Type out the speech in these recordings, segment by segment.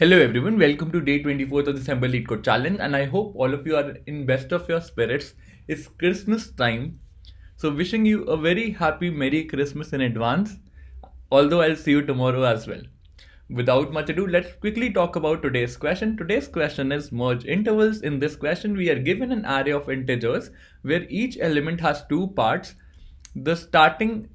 Hello everyone, welcome to day 24th of December Lead Code Challenge, and I hope all of you are in best of your spirits. It's Christmas time, so wishing you a very happy Merry Christmas in advance, although I'll see you tomorrow as well. Without much ado, let's quickly talk about today's question. Today's question is merge intervals. In this question, we are given an array of integers where each element has two parts: the starting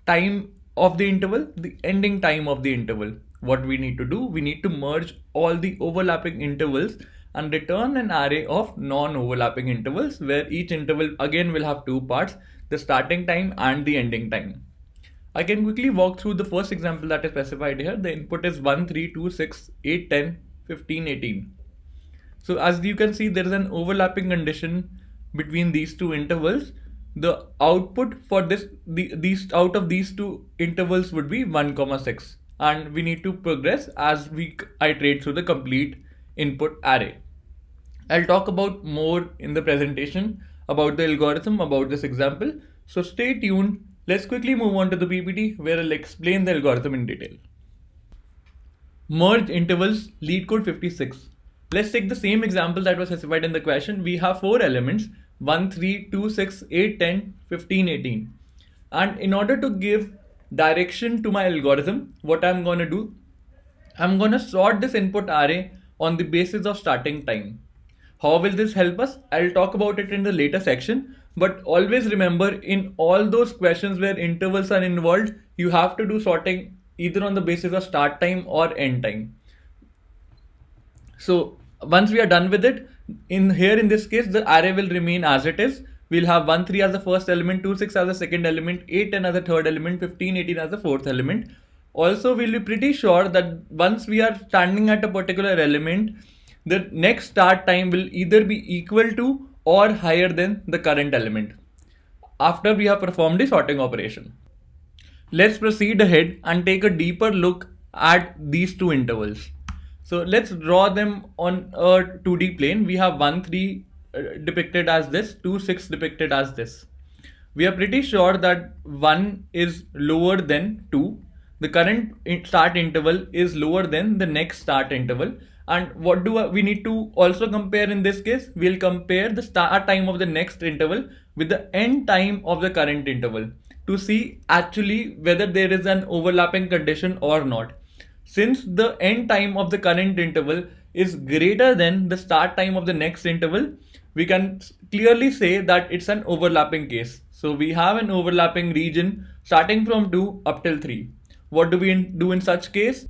time of the interval, the ending time of the interval. What we need to do, we need to merge all the overlapping intervals and return an array of non-overlapping intervals where each interval again will have two parts: the starting time and the ending time. I can quickly walk through the first example that is specified here. The input is 1, 3, 2, 6, 8, 10, 15, 18. So as you can see, there is an overlapping condition between these two intervals. The output for these out of these two intervals would be 1, 6, and we need to progress as we iterate through the complete input array. I'll talk about more in the presentation about the algorithm, about this example. So stay tuned. Let's quickly move on to the PPT where I'll explain the algorithm in detail. Merge intervals, lead code 56. Let's take the same example that was specified in the question. We have four elements: 1, 3, 2, 6, 8, 10, 15, 18. And in order to give direction to my algorithm, what I'm going to do, I'm going to sort this input array on the basis of starting time. How will this help us? I'll talk about it in the later section, but always remember, in all those questions where intervals are involved, you have to do sorting either on the basis of start time or end time. So once we are done with it, in this case, the array will remain as it is. We'll have 1, 3 as the first element, 2, 6 as the second element, 8, 10 as the third element, 15, 18 as the fourth element. Also, we'll be pretty sure that once we are standing at a particular element, the next start time will either be equal to or higher than the current element after we have performed the sorting operation. Let's proceed ahead and take a deeper look at these two intervals. So let's draw them on a 2D plane. We have 1, 3 depicted as this, 2, 6 depicted as this. We are pretty sure that 1 is lower than 2. The current start interval is lower than the next start interval. And what do we need to also compare in this case? We'll compare the start time of the next interval with the end time of the current interval to see actually whether there is an overlapping condition or not. Since the end time of the current interval is greater than the start time of the next interval, we can clearly say that it's an overlapping case. So we have an overlapping region starting from 2 up till 3. What do we do in such case?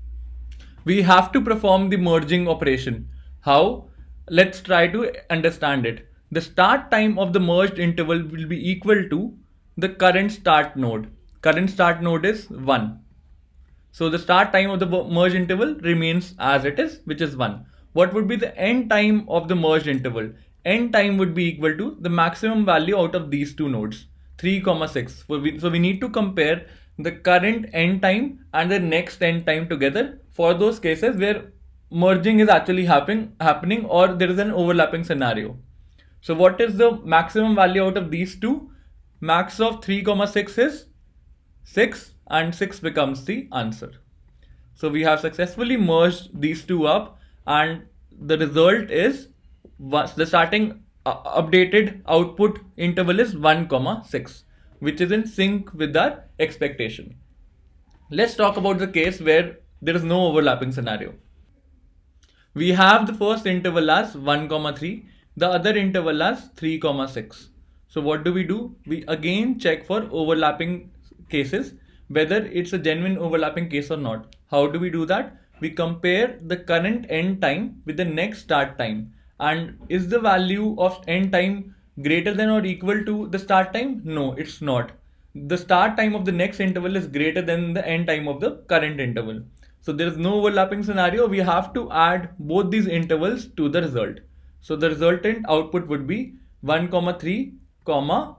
We have to perform the merging operation. How? Let's try to understand it. The start time of the merged interval will be equal to the current start node. Current start node is 1. So the start time of the merged interval remains as it is, which is 1. What would be the end time of the merged interval? End time would be equal to the maximum value out of these two nodes, 3, 6. So we need to compare the current end time and the next end time together for those cases where merging is actually happening or there is an overlapping scenario. So what is the maximum value out of these two? Max of 3, 6 is 6, and 6 becomes the answer. So we have successfully merged these two up, and the result is the starting updated output interval is 1, 6, which is in sync with our expectation. Let's talk about the case where there is no overlapping scenario. We have the first interval as 1, 3, the other interval as 3, 6. So what do? We again check for overlapping cases, whether it's a genuine overlapping case or not. How do we do that? We compare the current end time with the next start time. And is the value of end time greater than or equal to the start time? No, it's not. The start time of the next interval is greater than the end time of the current interval. So there is no overlapping scenario. We have to add both these intervals to the result. So the resultant output would be 1, 3,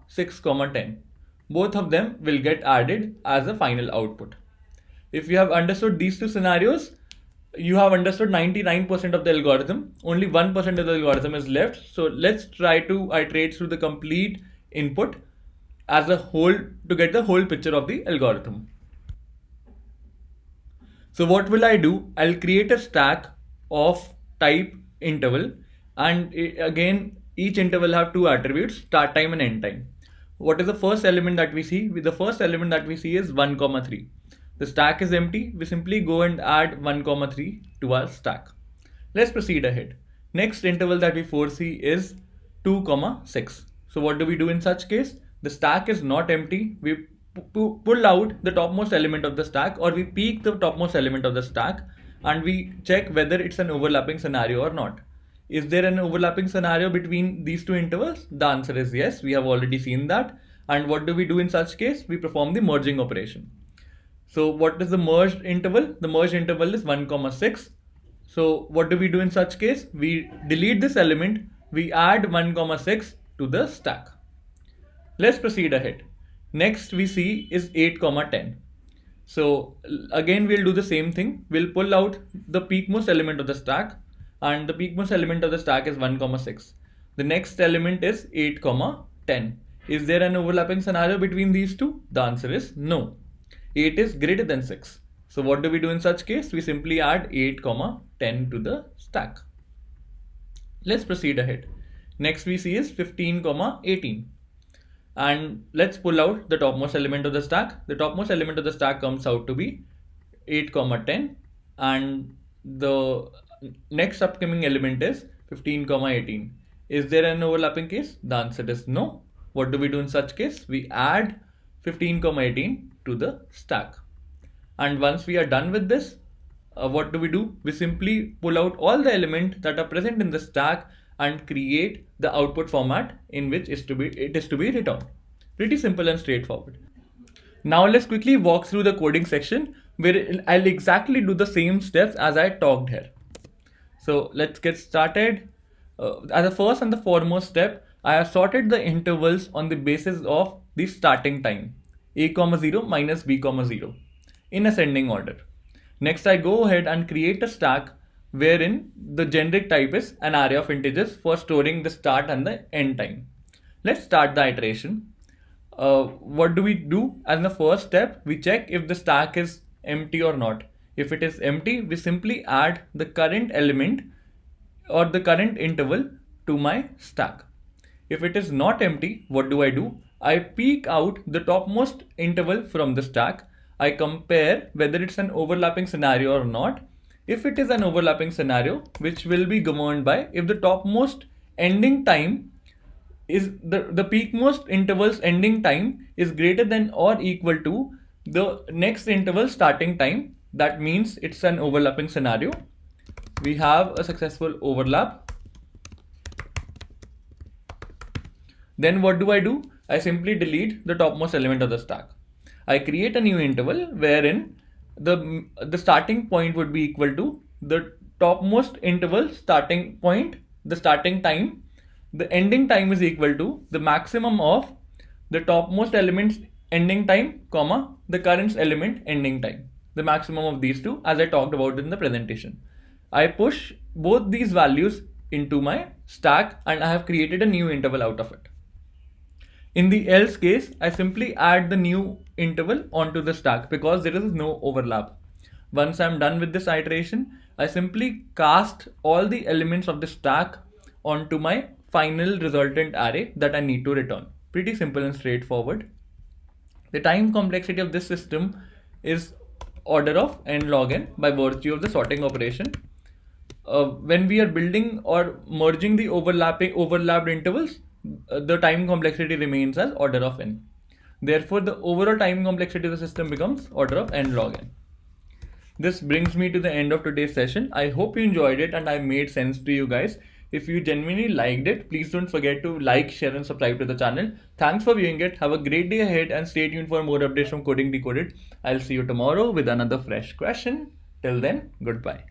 6, 10. Both of them will get added as a final output. If you have understood these two scenarios, you have understood 99% of the algorithm. Only 1% of the algorithm is left. So let's try to iterate through the complete input as a whole to get the whole picture of the algorithm. So what will I do? I'll create a stack of type interval, and again each interval have two attributes, start time and end time. What is the first element that we see? The first element that we see is 1 comma 3. The stack is empty. We simply go and add 1 comma 3 to our stack. Let's proceed ahead. Next interval that we foresee is 2 comma 6. So what do we do in such case? The stack is not empty. We pull out the topmost element of the stack, or we peek the topmost element of the stack, and we check whether it's an overlapping scenario or not. Is there an overlapping scenario between these two intervals? The answer is yes. We have already seen that. And what do we do in such case? We perform the merging operation. So what is the merged interval? The merged interval is 1 comma 6. So what do we do in such case? We delete this element. We add 1 comma 6 to the stack. Let's proceed ahead. Next we see is 8 comma 10. So again we'll do the same thing. We'll pull out the peakmost element of the stack, and the peakmost element of the stack is 1 comma 6. The next element is 8 comma 10. Is there an overlapping scenario between these two? The answer is no. 8 is greater than 6. So what do we do in such case? We simply add 8 comma 10 to the stack. Let's proceed ahead. Next we see is 15 comma 18. And let's pull out the topmost element of the stack. The topmost element of the stack comes out to be 8 comma 10, and the next upcoming element is 15 comma 18. Is there an overlapping case? The answer is no. What do we do in such case? We add 15 comma 18 to the stack. And once we are done with this, what do? We simply pull out all the elements that are present in the stack and create the output format in which it is to be returned. Pretty simple and straightforward. Now let's quickly walk through the coding section where I'll exactly do the same steps as I talked here. So let's get started. As the first and the foremost step, I have sorted the intervals on the basis of the starting time, a comma 0 minus b comma 0, in ascending order. Next I go ahead and create a stack wherein the generic type is an array of integers for storing the start and the end time. Let's start the iteration. What do we do? As the first step, we check if the stack is empty or not. If it is empty, we simply add the current element or the current interval to my stack. If it is not empty, what do? I peek out the topmost interval from the stack. I compare whether it's an overlapping scenario or not. If it is an overlapping scenario, which will be governed by if the topmost ending time is the peakmost interval's ending time is greater than or equal to the next interval starting time, that means it's an overlapping scenario. We have a successful overlap. Then what do? I simply delete the topmost element of the stack. I create a new interval wherein the starting point would be equal to the topmost interval starting point, the starting time. The ending time is equal to the maximum of the topmost element's ending time, comma, the current element ending time. The maximum of these two, as I talked about in the presentation. I push both these values into my stack and I have created a new interval out of it. In the else case, I simply add the new interval onto the stack because there is no overlap. Once I'm done with this iteration, I simply cast all the elements of the stack onto my final resultant array that I need to return. Pretty simple and straightforward. The time complexity of this system is order of n log n by virtue of the sorting operation. When we are building or merging the overlapped intervals, the time complexity remains as order of n. Therefore, the overall time complexity of the system becomes order of n log n. This brings me to the end of today's session. I hope you enjoyed it and I made sense to you guys. If you genuinely liked it, please don't forget to like, share and subscribe to the channel. Thanks for viewing it. Have a great day ahead and stay tuned for more updates from Coding Decoded. I'll see you tomorrow with another fresh question. Till then, goodbye.